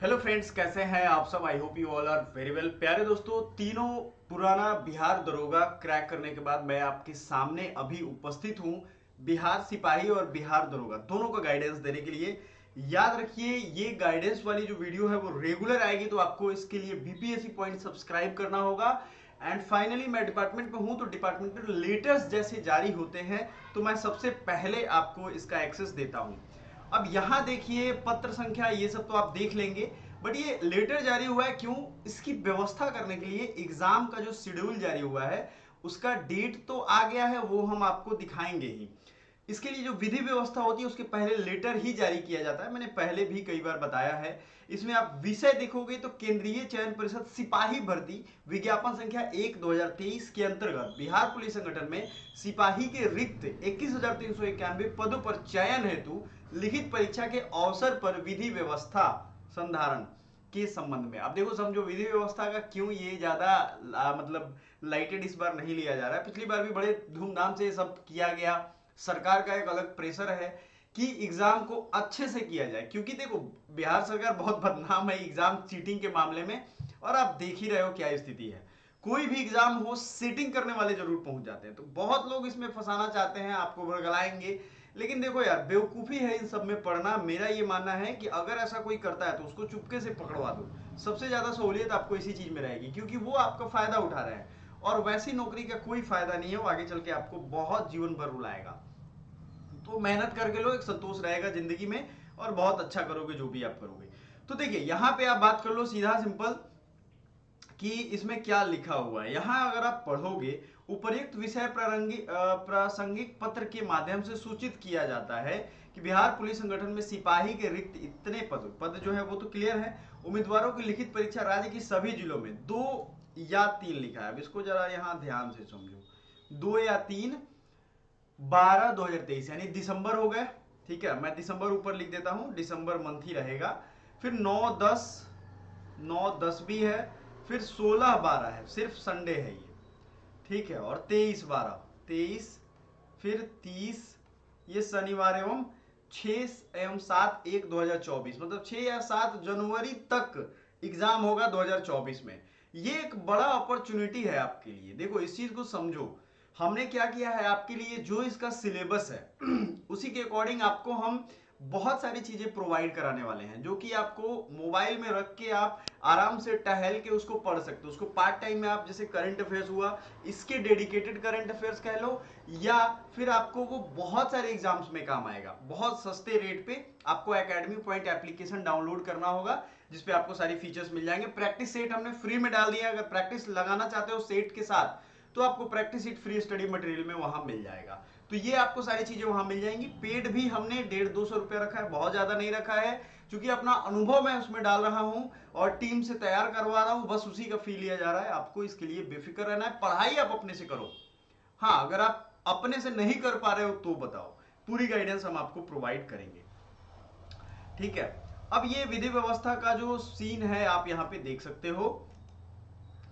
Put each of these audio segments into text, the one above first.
Hello friends, कैसे हैं आप सब। I hope you all are very well. प्यारे दोस्तों, तीनों पुराना बिहार दरोगा क्रैक करने के बाद मैं आपके सामने अभी उपस्थित हूं बिहार सिपाही और बिहार दरोगा दोनों का गाइडेंस देने के लिए। याद रखिए, ये गाइडेंस वाली जो वीडियो है वो रेगुलर आएगी, तो आपको इसके लिए बीपीएससी पॉइंट सब्सक्राइब करना होगा। एंड फाइनली मैं डिपार्टमेंट में हूं, तो डिपार्टमेंटल लेटर्स जैसे जारी होते हैं तो मैं सबसे पहले आपको इसका एक्सेस देता हूं। अब यहां देखिए, पत्र संख्या ये सब तो आप देख लेंगे, बट ये लेटर जारी हुआ है क्यों, इसकी व्यवस्था करने के लिए एग्जाम का जो शेड्यूल जारी हुआ है उसका डेट तो आ गया है, वो हम आपको दिखाएंगे ही। इसके लिए जो विधि व्यवस्था होती है उसके पहले लेटर ही जारी किया जाता है, मैंने पहले भी कई बार बताया है। इसमें आप विषय देखोगे तो केंद्रीय चयन परिषद सिपाही भर्ती विज्ञापन संख्या 1/2023 के अंतर्गत बिहार पुलिस संगठन में सिपाही के रिक्त 21,391 पदों पर चयन हेतु लिखित परीक्षा के अवसर पर विधि व्यवस्था संधारण के संबंध में। अब देखो, समझो विधि व्यवस्था का क्यों ये ज्यादा मतलब लाइटेड इस बार नहीं लिया जा रहा है। पिछली बार भी बड़े धूमधाम से सब किया गया। सरकार का एक अलग प्रेशर है कि एग्जाम को अच्छे से किया जाए, क्योंकि देखो बिहार सरकार बहुत बदनाम है एग्जाम चीटिंग के मामले में, और आप देख ही रहे हो क्या स्थिति है। कोई भी एग्जाम हो, सेटिंग करने वाले जरूर पहुंच जाते हैं, तो बहुत लोग इसमें फंसाना चाहते हैं, आपको भड़गलाएंगे। लेकिन देखो यार, बेवकूफी है इन सब में पढ़ना। मेरा ये मानना है कि अगर ऐसा कोई करता है तो उसको चुपके से पकड़वा दो। सबसे ज्यादा सहूलियत आपको इसी चीज में रहेगी, क्योंकि वो आपका फायदा उठा रहे हैं, और वैसी नौकरी का कोई फायदा नहीं है, वो आगे चल के आपको बहुत जीवन भर रुलाएगा। तो मेहनत करके लो, एक संतोष रहेगा जिंदगी में, और बहुत अच्छा करोगे जो भी आप करोगे। तो देखिए, यहां पे आप बात कर लो सीधा सिंपल कि इसमें क्या लिखा हुआ है। यहां अगर आप पढ़ोगे, उपर्युक्त विषय प्रासंगिक पत्र के माध्यम से सूचित किया जाता है कि बिहार पुलिस संगठन में सिपाही के रिक्त इतने पद जो है वो तो क्लियर है। उम्मीदवारों की लिखित परीक्षा राज्य की सभी जिलों में 2 या 3 लिखा है। अब इसको जरा यहां ध्यान से समझो, 2 या 3, 12/2023 यानी दिसंबर हो गए। ठीक है, मैं दिसंबर ऊपर लिख देता हूं, दिसंबर मंथ ही रहेगा। फिर 9/10, 9/10 भी है, फिर 16/12 है, सिर्फ संडे है ये। ठीक है, और 23/12, 23, फिर 30, ये शनिवार एवं 6 एवं 7/1/2024, मतलब 6 या 7 जनवरी तक एग्जाम होगा 2024 में। ये एक बड़ा अपॉर्चुनिटी है आपके लिए। देखो इस चीज को समझो, हमने क्या किया है आपके लिए, जो इसका सिलेबस है उसी के अकॉर्डिंग आपको हम बहुत सारी चीजें प्रोवाइड कराने वाले हैं, जो कि आपको मोबाइल में रख के आप आराम से टहल के उसको पढ़ सकते हो। उसको पार्ट टाइम में आप, जैसे करंट अफेयर्स हुआ, इसके डेडिकेटेड करंट अफेयर्स कह लो, या फिर आपको वो बहुत सारे एग्जाम्स में काम आएगा। बहुत सस्ते रेट पे आपको एकेडमी पॉइंट एप्लीकेशन डाउनलोड करना होगा, जिसपे आपको सारी फीचर्स मिल जाएंगे। प्रैक्टिस सेट हमने फ्री में डाल दिया है, अगर प्रैक्टिस लगाना चाहते हो सेट के साथ तो आपको practice seat free study material में वहां मिल जाएगा। तो ये आपको सारी चीजें वहां मिल जाएंगी। पेड भी हमने 150-200 रुपया रखा है, बहुत ज्यादा नहीं रखा है, क्योंकि अपना अनुभव मैं उसमें डाल रहा हूं और टीम से तैयार करवा रहा हूं, बस उसी का फी लिया जा रहा है। आपको इसके लिए बेफिक्र रहना है, पढ़ाई आप अपने से करो। हाँ, अगर आप अपने से नहीं कर पा रहे हो तो बताओ, पूरी गाइडेंस हम आपको प्रोवाइड करेंगे। ठीक है, अब ये विधि व्यवस्था का जो सीन है आप यहाँ पे देख सकते हो,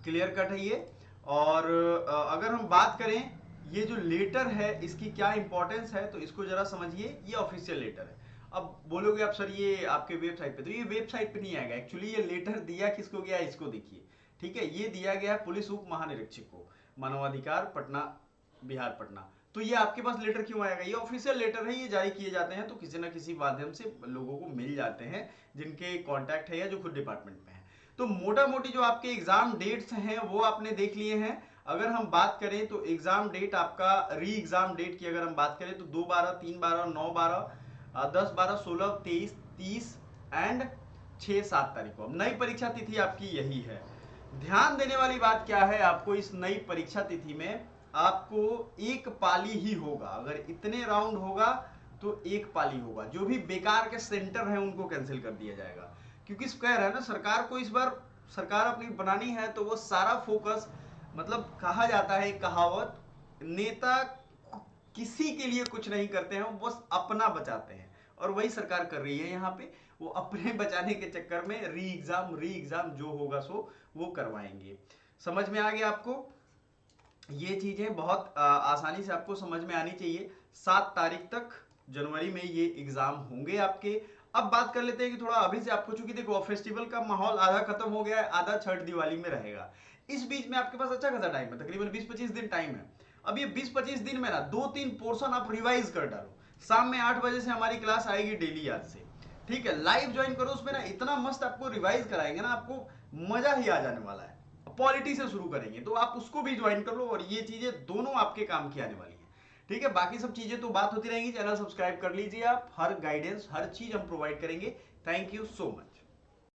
क्लियर कट है ये। और अगर हम बात करें ये जो लेटर है इसकी क्या इंपॉर्टेंस है, तो इसको जरा समझिए। ये ऑफिशियल लेटर है। अब बोलोगे आप सर ये आपके वेबसाइट पे, तो ये वेबसाइट पे नहीं आएगा। एक्चुअली ये लेटर दिया किसको गया, इसको देखिए। ठीक है, ये दिया गया पुलिस उप महानिरीक्षक को, मानवाधिकार पटना, बिहार पटना। तो ये आपके पास लेटर क्यों आएगा, ये ऑफिशियल लेटर है, ये जारी किए जाते हैं तो किसी ना किसी माध्यम से लोगों को मिल जाते हैं जिनके कॉन्टैक्ट है या जो खुद डिपार्टमेंट में है। तो मोटा मोटी जो आपके एग्जाम डेट्स हैं वो आपने देख लिए हैं। अगर हम बात करें तो एग्जाम डेट आपका, री एग्जाम डेट की अगर हम बात करें तो 2/12, 3/12, 9/12, 10/12, 16, 23, 30 एंड 6-7 तारीख को। अब नई परीक्षा तिथि आपकी यही है। ध्यान देने वाली बात क्या है, आपको इस नई परीक्षा तिथि में आपको एक पाली ही होगा। अगर इतने राउंड होगा तो एक पाली होगा, जो भी बेकार के सेंटर हैं उनको कैंसिल कर दिया जाएगा। क्योंकि कह रहा है ना, सरकार को इस बार सरकार अपनी बनानी है, तो वो सारा फोकस, मतलब कहा जाता है एक कहावत, नेता किसी के लिए कुछ नहीं करते हैं, वो बस अपना बचाते हैं, और वही सरकार कर रही है यहाँ पे। वो अपने बचाने के चक्कर में री एग्जाम जो होगा सो वो करवाएंगे। समझ में आ गया आपको? ये चीजें बहुत आसानी से आपको समझ में आनी चाहिए। 7 तारीख तक जनवरी में ये एग्जाम होंगे आपके। अब बात कर लेते हैं कि थोड़ा अभी से आपको, चूंकि देखो फेस्टिवल का माहौल आधा खत्म हो गया है, आधा छठ दिवाली में रहेगा। इस बीच में आपके पास अच्छा खासा टाइम है, तकरीबन 20-25 दिन टाइम है। अब ये 20-25 दिन में ना 2-3 पोर्शन आप रिवाइज कर डालो। शाम में 8 बजे से हमारी क्लास आएगी डेली आज से, ठीक है, लाइव ज्वाइन करो। उसमें ना इतना मस्त आपको रिवाइज कराएंगे ना, आपको मजा ही आ जाने वाला है। पॉलिटी से शुरू करेंगे, तो आप उसको भी ज्वाइन कर लो, और ये चीजें दोनों आपके काम की आने वाली है। ठीक है, बाकी सब चीजें तो बात होती रहेंगी। चैनल सब्सक्राइब कर लीजिए आप, हर गाइडेंस हर चीज हम प्रोवाइड करेंगे। Thank you so much.